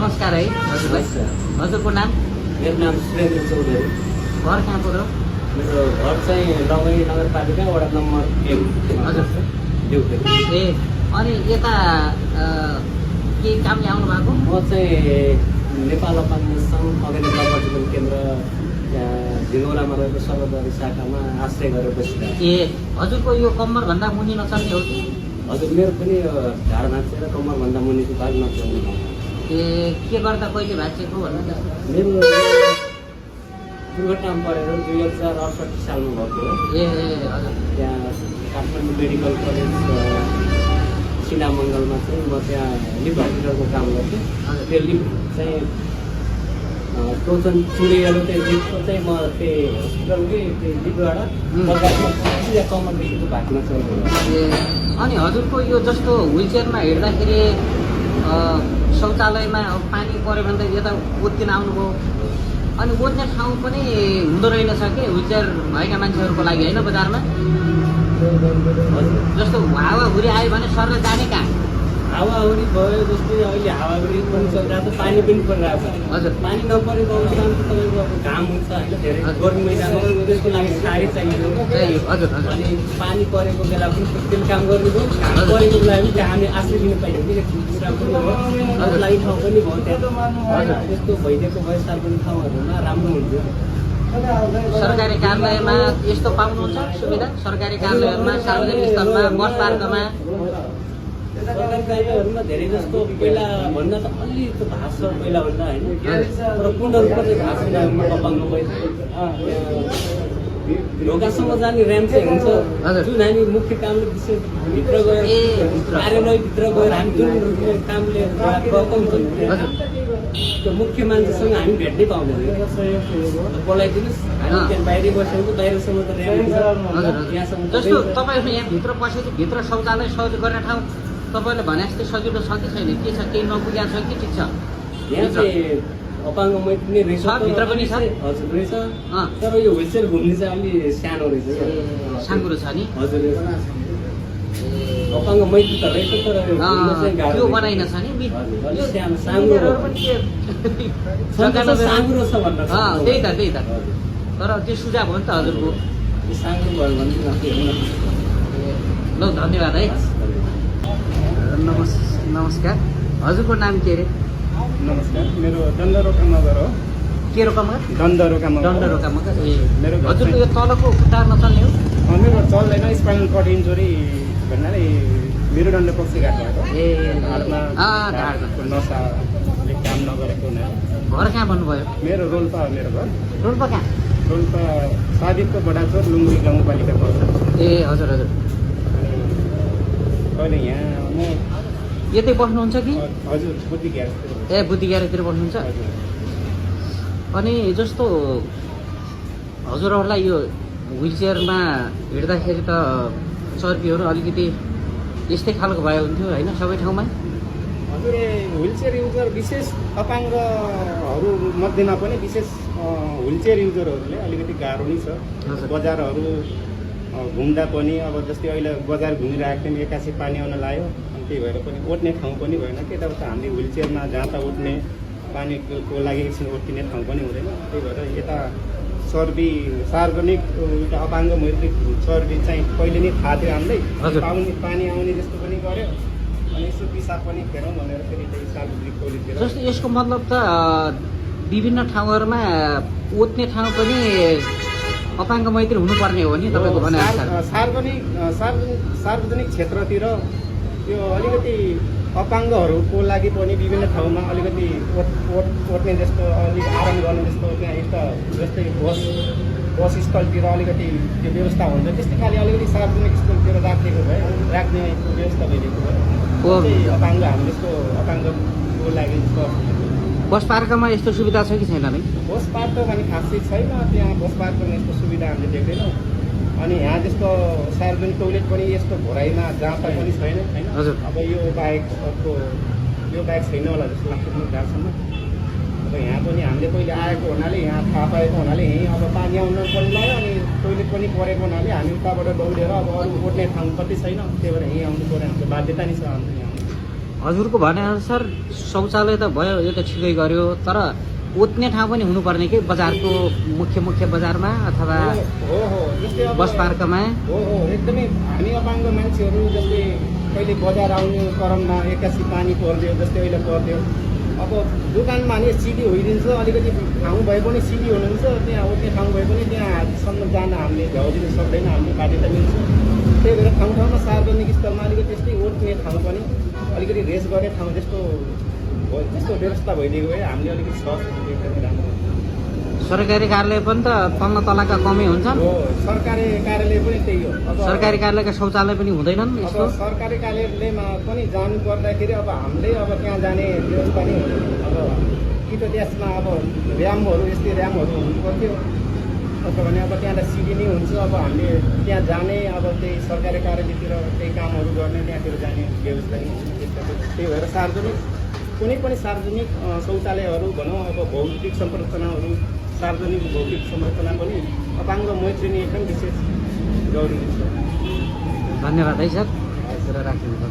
नमस्कार है हजुरलाई। हजुरको नाम? मेरो नाम सुरेन्द्र चौधरी। घर कहाँ पऱ्यो? मेरो घर चाहिँ डङ्गई नगरपालिका वडा नम्बर 1। हजुर देउखेल। ए अनि यता के कामले आउनु भएको? म चाहिँ नेपाल अपाङ्ग सङ्घ अर्ग्यानिक प्रवर्तन केन्द्र झिलौरामा रहेको सर्वदलीय शाखामा आश्रय गरेर बसिरहेको। ए हजुरको यो कम्मरभन्दा मुनि नचल्ने हो कि? हजुर मेरो पनि ढाड भाँचेर कम्मरभन्दा मुनिको भाग नचल्ने। ए के गर्दा कहिले भाँचेको भन्नु त? मेरो दुर्घटनामा परेर 2068 सालमा भएको हो। ए हजुर त्यहाँ काठमाडौँ मेडिकल कलेज सिनामङ्गलमा चाहिँ म त्यहाँ लिभ हस्पिटलको काम गर्थेँ। त्यो लिभ चाहिँ टोचन चुडियालो त्यो लिभको चाहिँ म त्यो हस्पिटलकै त्यो लिभबाट बजारमा कम्मरदेखिको भाग्न चल्नु। ए अनि हजुरको यो जस्तो व्हिलचेयरमा हिँड्दाखेरि शौचालयमा पानी पऱ्यो भने त यता ओत्तिन आउनुभयो, अनि ओत्ने ठाउँ पनि हुँदो रहेनछ कि व्हिलचेयर भएका मान्छेहरूको लागि होइन बजारमा? जस्तो हावाहुरी आयो भने सर जाने कहाँ? हावाहुरी भयो जस्तै अहिले हावाहुरी पनि चलिरहेको छ, पानी पनि परिरहेको छ। हजुर पानी नपरेको अवस्थामा त तपाईँको अब घाम हुन्छ होइन, धेरै गर्मी महिनामा त्यसको लागि साडी चाहियो। हजुर हजुर अनि पानी परेको बेला पनि त्यसले काम गर्नुभयो, घाम परेको बेला पनि त्यहाँ हामी आश्रय लिनु पाइयो कि कुरा पनि भयो, अरू लागि ठाउँ पनि भयो त्यहाँ। त्यस्तो भइदिएको भए सार्वजनिक ठाउँहरूमा राम्रो हुन्थ्यो। सरकारी कार्यालयमा यस्तो पाउनुहुन्छ सुविधा? सरकारी कार्यालयहरूमा, सार्वजनिक स्थलमा, बस पार्कमा? सरकारी कार्यालयहरूमा धेरै जस्तो पहिला भन्दा त अलि त भाष छ पहिलाभन्दा होइन, तर पूर्ण रूपमा चाहिँ भाष छैन। अपाङ्ग ढोकासम्म जाने ऱ्याम्प चाहिँ हुन्छ, जुन हामी मुख्य कामले विशेष भित्र गएर कार्यालयभित्र गएर हामी जुन कामले गएको हुन्छ त्यो मुख्य मान्छेसँग हामी भेट्नै पाउँदैन। बोलाइदिनुहोस्, हामी त्यहाँ बाहिरै बसेको, बाहिरसम्म त ऱ्याम्प हुन्छ, यहाँसम्म जस्तो तपाईँहरू यहाँ भित्र पसेपछि भित्र शौचालय सहयोग गर्ने ठाउँ तपाईँले भने जस्तै सजिलो छ कि छैन? के छ, केही नपुगेको छ कि ठिक छ? यहाँ चाहिँ अपाङ्ग मैत्री रहेछ, भित्र पनि छ? हजुर रहेछ, तर यो व्हिलचेयर घुम्ने चाहिँ अलि सानो रहेछ। साङ्गुरो छ नि? हजुर अपाङ्ग मैत्री त रहेछ, तर त्यो बनाइन छ नि? अलिक सानो साँगुरो साँगुरो छ भन्न। त्यही त तर त्यो सुझाव हो नि त हजुरको। साँगुरो भयो भने ल धन्यवाद है। नमस्कार, हजुरको नाम के अरे? नमस्कार, मेरो दण्डरोका मगर हो। के रोकामगर? दण्डरोका मगर। ए मेरो हजुरको यो तलको खुट्टा नचल्ने हो? मेरो चल्दैन, स्पाइनल कट इन्जुरी भन्नाले मेरुदण्ड पक्षघात भएको। ए ढाडमा ढाडको नसाले काम नगरेको हुनाले। घर कहाँ भन्नुभयो? मेरो रोल्पा हो मेरो घर। रोल्पा कहाँ? रोल्पा सादिकको बडाचोर लुङ्गी गाउँपालिका पर्छ। ए हजुर हजुर। अहिले यहाँ म यतै बस्नुहुन्छ कि? हजुर बुद्धि ग्यास। ए बुद्धि ग्यारेजतिर बस्नुहुन्छ? अनि जस्तो हजुरहरूलाई यो व्हिलचेयरमा हिँड्दाखेरि त चर्पीहरू अलिकति यस्तै खालको भए हुन्थ्यो होइन सबै ठाउँमा? हजुर, व्हिलचेयर युजर विशेष अपाङ्गहरू मध्येमा पनि विशेष व्हिलचेयर युजरहरूले अलिकति गाह्रो नै छ। बजारहरू घुम्दा पनि अब जस्तै अहिले बजार घुमिरहेको थियौँ, एक्कासी पानी आउन लाग्यो, अनि त्यही भएर पनि ओट्ने ठाउँ पनि भएन कि तब त हामीले व्हिलचेयरमा जहाँ त ओट्ने पानीको लागि एकछिन ओत्तिने ठाउँ पनि हुँदैन। त्यही भएर यता चर्बी सार्वजनिक एउटा अपाङ्ग मैत्री चर्बी चाहिँ पहिले नै थाहा थियो हामीलाई, पानी आउने जस्तो पनि गर्यो, अनि यसो पिसाब पनि फेरौँ भनेर फेरि त्यही सार्वजनिक टोइलेटतिर। जस्तो यसको मतलब त विभिन्न ठाउँहरूमा ओत्ने ठाउँ पनि अपाङ्ग मैत्री हुनुपर्ने हो नि तपाईँको भने? सार्वजनिक क्षेत्रतिर यो अलिकति अपाङ्गहरूको लागि पनि विभिन्न ठाउँमा अलिकति ओट्ने जस्तो अलिक आराम गर्ने जस्तो त्यहाँ एउटा जस्तै बस स्थलतिर अलिकति त्यो व्यवस्था हुन्छ, त्यस्तै खालि अलिकति सार्वजनिक स्थलतिर राख्ने व्यवस्था भइदिएको भयो। अपाङ्ग हामी जस्तो अपाङ्गको लागि बस पार्कमा यस्तो सुविधा छ कि छैन? बस पार्क भने खासै छैन, त्यहाँ बस पार्कमा यस्तो सुविधा हामीले देख्दैनौँ। अनि यहाँ जस्तो सार्वजनिक टोइलेट पनि यस्तो घोराइमा जहाँ पनि छैन होइन। अब यो बाहेक छैन होला जस्तो लाग्छ गाउँसम्म। अब यहाँ पनि हामीले पहिले आएको हुनाले, यहाँ थाहा पाएको हुनाले यहीँ अब पानी आउन पनि लाग्यो, अनि टोइलेट पनि परेको हुनाले हामी उताबाट दौडेर अब अरू ओट्ने ठाउँ कति छैन, त्यही भएर यहीँ आउनु पऱ्यो। हाम्रो बाध्यता नै छ हाम्रो यहाँ। हजुरको भनेअनुसार शौचालय त भयो, यो त ठिकै गर्यो, तर ओत्ने ठाउँ पनि हुनुपर्ने कि बजारको मुख्य बजारमा अथवा हो जस्तै अब बस पार्कमा। हो एकदमै हामी अपाङ्ग मान्छेहरू जस्तै कहिले बजार आउने क्रममा एक्कासी पानी परिदियो, जस्तै अहिले परिदियो, अब दोकानमा नि सिडी होइदिन्छ, अलिकति ठाउँ भए पनि सिडी हुनुहुन्छ, त्यहाँ ओत्ने ठाउँ भए पनि त्यहाँसम्म जान हामीले भ्याउदिन सक्दैन, हामीले बाध्यता मिल्छ। त्यही भएर ठाउँमा सार्वजनिक स्थलमा अलिकति त्यस्तै ओत्ने ठाउँ पनि अलिकति रेस्ट गर्ने ठाउँ त्यस्तो व्यवस्था भइदिएको भए हामीले अलिकति सहज एकदमै राम्रो। सरकारी कार्यालय पनि त तल्ला तलाका कमै हुन्छन्, हो सरकारी कार्यालय पनि त्यही हो। अब सरकारी कार्यालयका शौचालय पनि हुँदैनन् अब यस्तो। सरकारी कार्यालयमा पनि जानु पर्दाखेरि अब हामीले अब त्यहाँ जाने व्यवस्था नै हुँदैन। अब कि त त्यसमा अब यस्तै ऱ्यामहरू हुनु पर्थ्यो, अथवा भने अब त्यहाँ त सिडी नै हुन्छ। अब हामीले त्यहाँ जाने अब त्यही सरकारी कार्यालयतिर केही कामहरू गर्ने त्यहाँतिर जाने व्यवस्था नै हुन्छ। त्यही भएर कुनै पनि सार्वजनिक शौचालयहरू भनौँ, अब भौतिक संरचनाहरू, सार्वजनिक भौतिक संरचना पनि अपाङ्ग मैत्रिनी एकदम विशेष जरुरी छ। धन्यवाद है सर, राखिदिनु।